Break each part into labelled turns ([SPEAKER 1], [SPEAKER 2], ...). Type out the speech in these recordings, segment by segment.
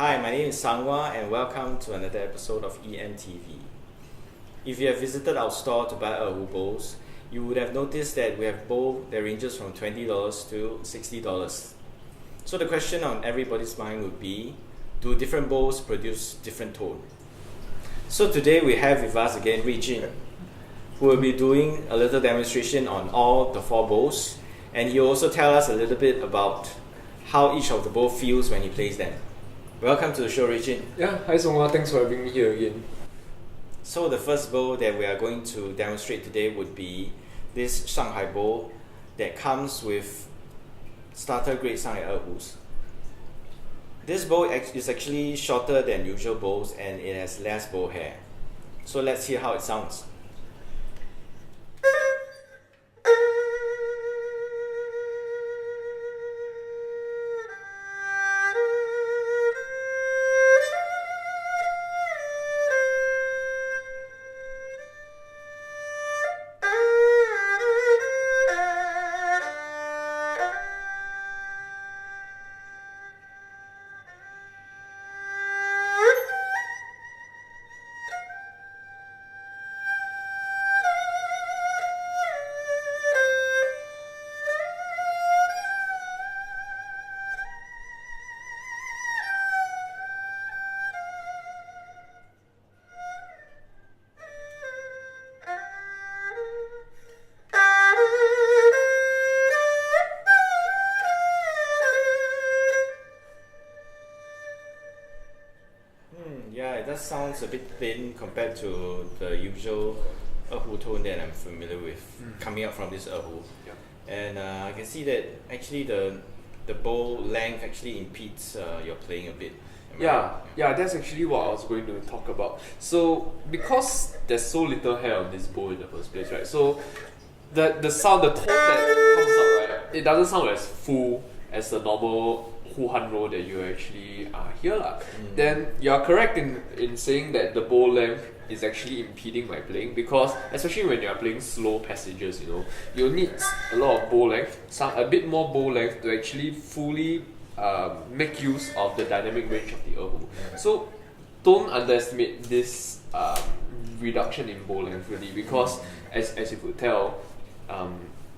[SPEAKER 1] Hi, my name is Sangwa and welcome to another episode of EMTV. If you have visited our store to buy Erhu bowls, you would have noticed that we have bowl that ranges from $20 to $60. So the question on everybody's mind would be, do different bowls produce different tone? So today we have with us again Eason, who will be doing a little demonstration on all the 4 bowls, and he will also tell us a little bit about how each of the bowl feels when he plays them. Welcome to the show, Eason.
[SPEAKER 2] Yeah, hi Songwa, thanks for having me here again.
[SPEAKER 1] So the first bowl that we are going to demonstrate today would be this Shanghai bowl that comes with starter grade Shanghai Erhus. This bowl is actually shorter than usual bowls and it has less bowl hair. So let's hear how it sounds. Yeah, it does sounds a bit thin compared to the usual Erhu tone that I'm familiar with coming out from this Erhu.
[SPEAKER 2] Yeah.
[SPEAKER 1] And I can see that actually the bowl length actually impedes your playing a bit.
[SPEAKER 2] Yeah, that's actually what I was going to talk about. So because there's so little hair on this bowl in the first place, right? So the sound, the tone that comes out, right, it doesn't sound as full as the normal HUAI roll that you actually hear. Then you are correct in saying that the bowl length is actually impeding my playing, because especially when you are playing slow passages, you'll need a lot of bowl length, a bit more bowl length to actually fully make use of the dynamic range of the Erhu. So don't underestimate this reduction in bowl length really, because as you could tell,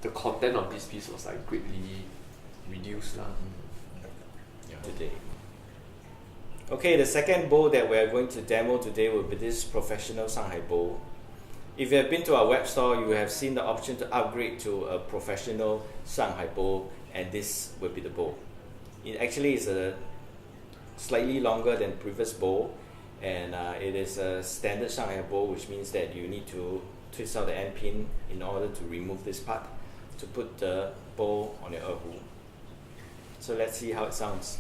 [SPEAKER 2] the content of this piece was like greatly reduced.
[SPEAKER 1] Today. Okay, the second bowl that we are going to demo today will be this professional Shanghai bowl. If you have been to our web store, you have seen the option to upgrade to a professional Shanghai bowl, and this will be the bowl. It actually is a slightly longer than previous bowl, and it is a standard Shanghai bowl, which means that you need to twist out the end pin in order to remove this part to put the bowl on your Erhu. So let's see how it sounds.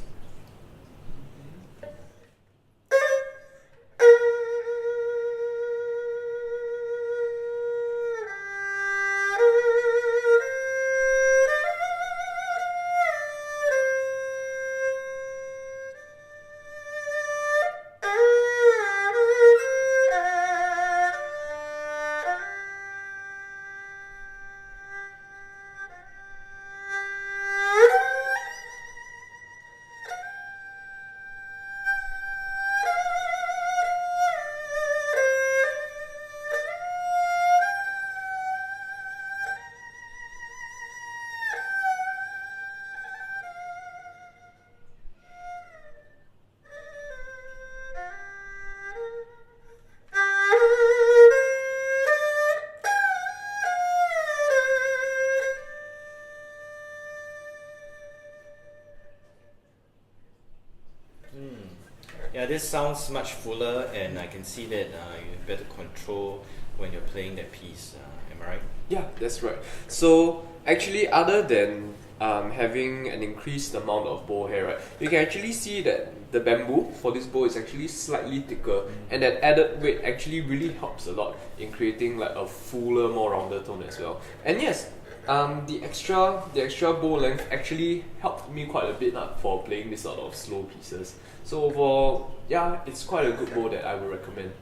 [SPEAKER 1] Yeah, this sounds much fuller, and I can see that you have better control when you're playing that piece. Am I right?
[SPEAKER 2] Yeah, that's right. So actually, other than having an increased amount of bowl hair, right, you can actually see that the bamboo for this bowl is actually slightly thicker, and that added weight actually really helps a lot in creating like a fuller, more rounded tone as well. And yes, the extra bowl length actually helped me quite a bit for playing this sort of slow pieces. So overall, yeah, it's quite a good bowl that I would recommend.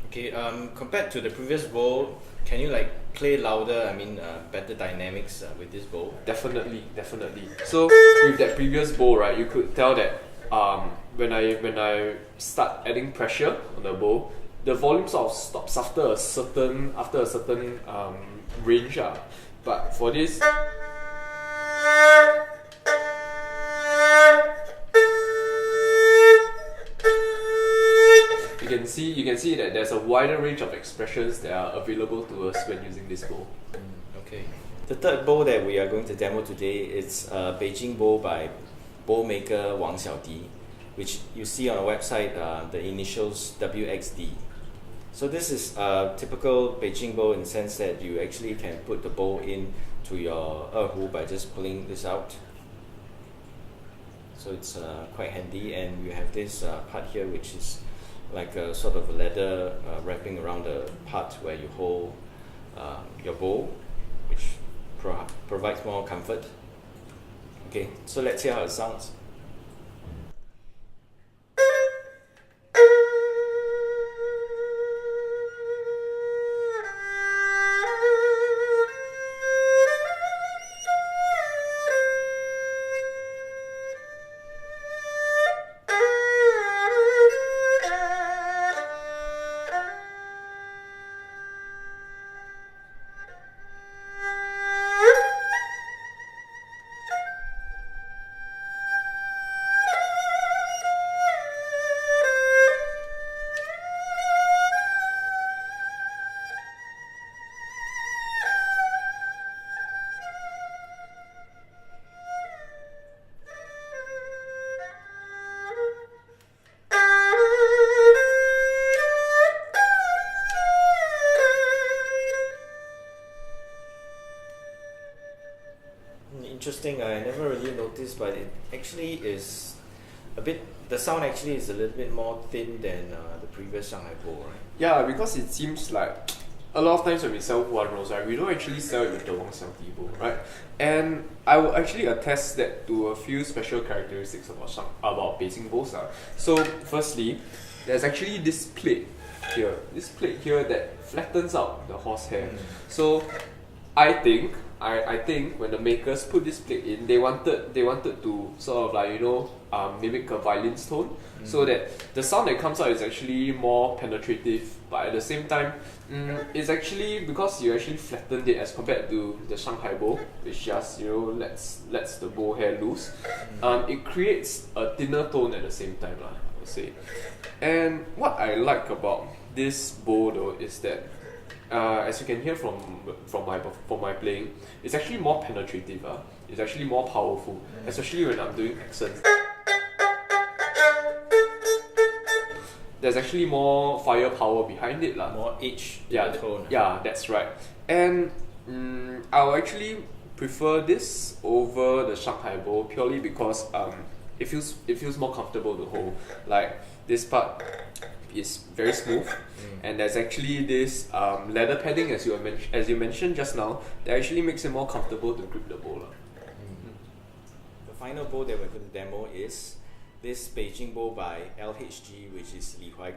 [SPEAKER 1] Okay, compared to the previous bowl, can you like play louder? I mean, better dynamics with this bowl?
[SPEAKER 2] Definitely. So with that previous bowl, right, you could tell that when I start adding pressure on the bow, the volume sort of stops after a certain range. But for this, you can see that there's a wider range of expressions that are available to us when using this bow.
[SPEAKER 1] Okay. The third bow that we are going to demo today is Beijing Go by bow maker Wang, which you see on our website, the initials WXD. So this is a typical Beijing bow in the sense that you actually can put the bow in to your Erhu by just pulling this out. So it's quite handy, and you have this part here which is like a sort of a leather wrapping around the part where you hold your bow, which provides more comfort. Okay, so let's hear how it sounds. Interesting, I never really noticed, but it actually is a bit, the sound actually is a little bit more thin than the previous Shanghai bow, right?
[SPEAKER 2] Yeah, because it seems like a lot of times when we sell Huan rolls, right, we don't actually sell it with the Wang bow, right? And I will actually attest that to a few special characteristics about Beijing bows. So firstly, there's actually this plate here that flattens out the horsehair. So I think when the makers put this plate in, they wanted to sort of like, mimic a violin's tone, so that the sound that comes out is actually more penetrative, but at the same time, it's actually because you actually flattened it as compared to the Shanghai bow, which just lets the bow hair loose. It creates a thinner tone at the same time, I would say. And what I like about this bow though is that, as you can hear from my playing, it's actually more penetrative. It's actually more powerful, especially when I'm doing accents. There's actually more firepower behind it,
[SPEAKER 1] more edge to
[SPEAKER 2] yeah,
[SPEAKER 1] the tone.
[SPEAKER 2] Yeah, that's right. And I'll actually prefer this over the Shanghai bow purely because it feels more comfortable to hold. Like this part is very smooth, and there's actually this leather padding, as you mentioned just now, that actually makes it more comfortable to grip the bow.
[SPEAKER 1] The final bow that we're going to demo is this Beijing bow by LHG, which is Huai.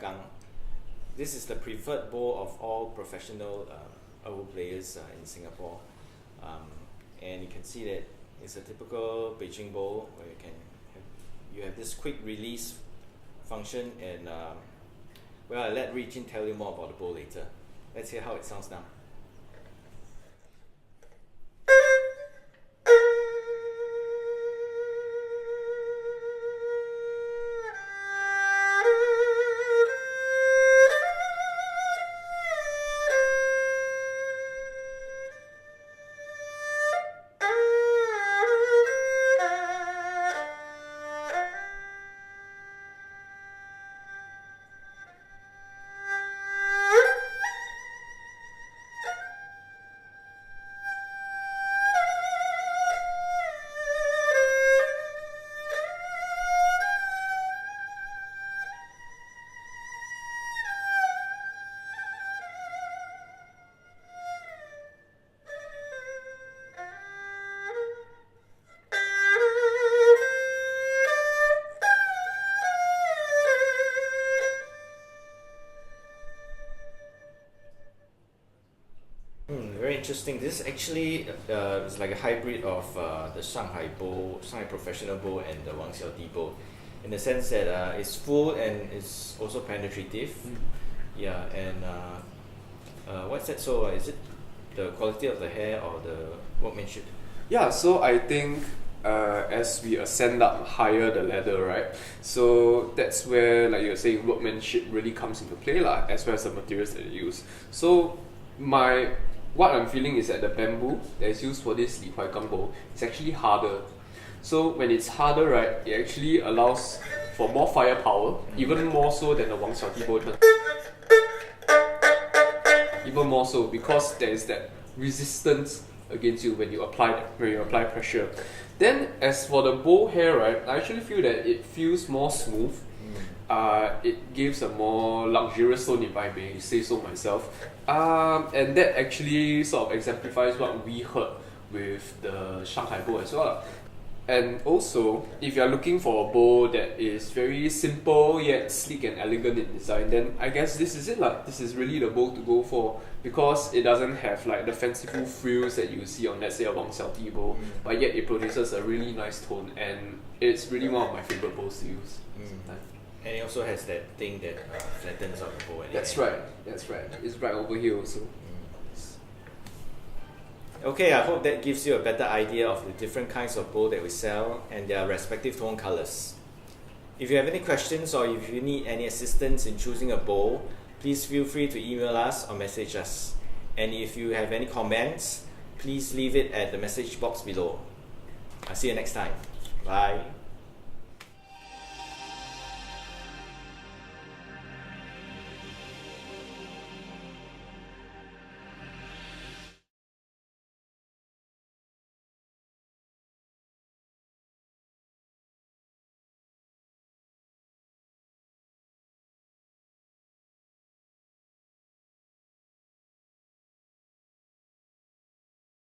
[SPEAKER 1] This is the preferred bow of all professional Erhu players in Singapore, and you can see that it's a typical Beijing bow where you have this quick release function, and well, I'll let Regine tell you more about the bow later. Let's hear how it sounds now. Very interesting. This actually is like a hybrid of the Shanghai bow, Shanghai professional bow, and the Wang bow. in the sense that it's full and it's also penetrative. Yeah, and what's that? So is it the quality of the hair or the workmanship?
[SPEAKER 2] Yeah, so I think as we ascend up higher the ladder, right? So that's where, like you're saying, workmanship really comes into play, lah, as well as the materials that you use. So what I'm feeling is that the bamboo that is used for this Li Huai Gang bowl is actually harder. So when it's harder, right, it actually allows for more firepower, even more so than the Wang Xiaoti bowl. Even more so because there is that resistance against you when you apply pressure. Then as for the bow hair, right, I actually feel that it feels more smooth. It gives a more luxurious tone, if I may say so myself. And that actually sort of exemplifies what we heard with the Shanghai bow as well. And also, if you're looking for a bow that is very simple yet sleek and elegant in design, then I guess this is it lah. This is really the bow to go for, because it doesn't have like the fanciful frills that you see on, let's say, a Wang Xiaoti bow, but yet it produces a really nice tone, and it's really one of my favorite bows to use.
[SPEAKER 1] And it also has that thing that flattens out the bow.
[SPEAKER 2] That's right. It's right over here also.
[SPEAKER 1] Okay, I hope that gives you a better idea of the different kinds of bow that we sell and their respective tone colors. If you have any questions or if you need any assistance in choosing a bow, please feel free to email us or message us. And if you have any comments, please leave it at the message box below. I'll see you next time. Bye.